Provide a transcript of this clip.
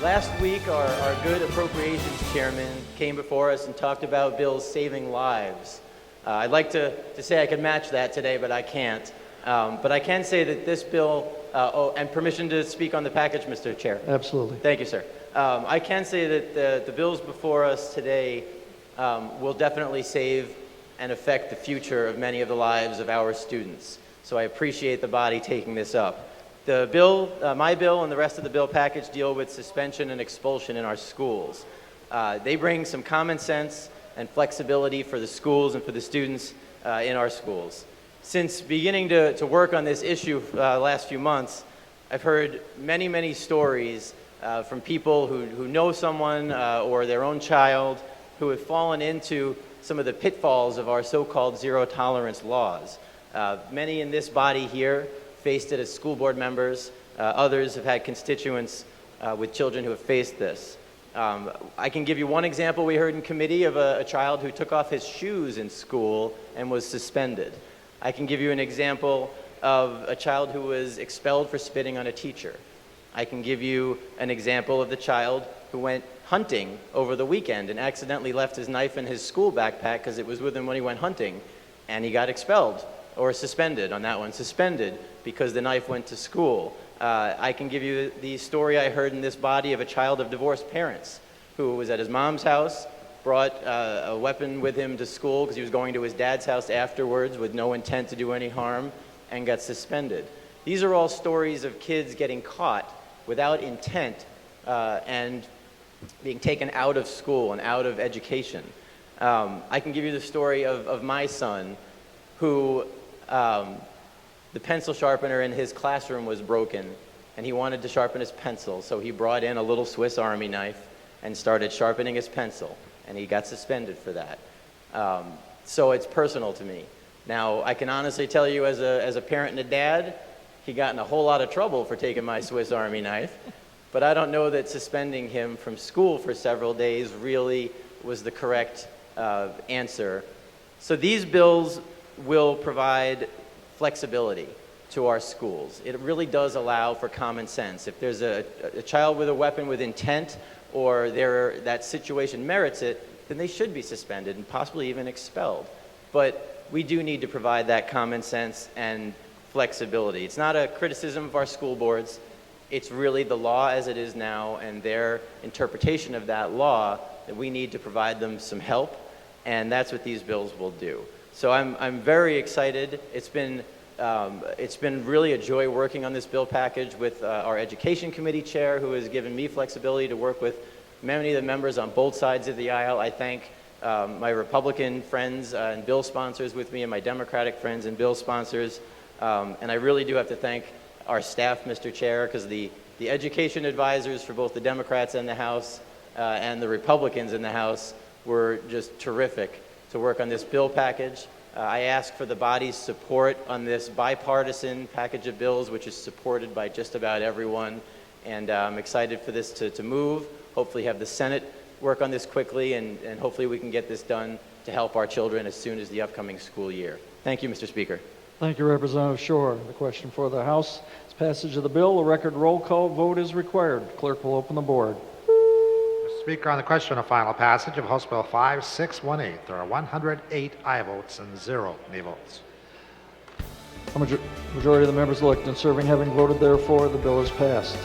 Last week, our good appropriations chairman came before us and talked about bills saving lives. I'd like to say I could match that today, but I can't. But I can say that this bill, and permission to speak on the package, Mr. Chair. Absolutely. Thank you, sir. I can say that the bills before us today will definitely save and affect the future of many of the lives of our students. So I appreciate the body taking this up. The bill, my bill and the rest of the bill package deal with suspension and expulsion in our schools. They bring some common sense and flexibility for the schools and for the students in our schools. Since beginning to work on this issue last few months, I've heard many stories from people who know someone or their own child who have fallen into some of the pitfalls of our so-called zero-tolerance laws. Many in this body here faced it as school board members. Others have had constituents with children who have faced this. I can give you one example we heard in committee of a child who took off his shoes in school and was suspended. I can give you an example of a child who was expelled for spitting on a teacher. I can give you an example of the child who went hunting over the weekend and accidentally left his knife in his school backpack because it was with him when he went hunting, and he got expelled or suspended on that one, suspended because the knife went to school. I can give you the story I heard in this body of a child of divorced parents who was at his mom's house, brought a weapon with him to school because he was going to his dad's house afterwards with no intent to do any harm, and got suspended. These are all stories of kids getting caught without intent and being taken out of school and out of education. I can give you the story of my son who the pencil sharpener in his classroom was broken and he wanted to sharpen his pencil, so he brought in a little Swiss Army knife and started sharpening his pencil, and he got suspended for that. So it's personal to me. Now, I can honestly tell you as a parent and a dad, he got in a whole lot of trouble for taking my Swiss Army knife, but I don't know that suspending him from school for several days really was the correct answer. So these bills will provide flexibility to our schools. It really does allow for common sense. If there's a child with a weapon with intent or that situation merits it, then they should be suspended and possibly even expelled. But we do need to provide that common sense and flexibility. It's not a criticism of our school boards. It's really the law as it is now and their interpretation of that law that we need to provide them some help, and that's what these bills will do. So I'm very excited. It's been really a joy working on this bill package with our Education Committee chair, who has given me flexibility to work with many of the members on both sides of the aisle. I thank my Republican friends and bill sponsors with me and my Democratic friends and bill sponsors. And I really do have to thank our staff, Mr. Chair, because the education advisors for both the Democrats in the House and the Republicans in the House were just terrific to work on this bill package. I ask for the body's support on this bipartisan package of bills, which is supported by just about everyone. And I'm excited for this to move, hopefully have the Senate work on this quickly, and hopefully we can get this done to help our children as soon as the upcoming school year. Thank you, Mr. Speaker. Thank you, Representative Schor. The question for the House is passage of the bill. A record roll call vote is required. Clerk will open the board. Mr. Speaker, on the question of final passage of House Bill 5618, there are 108 aye votes and 0 nay votes. A majority of the members elected and serving having voted therefore, the bill is passed.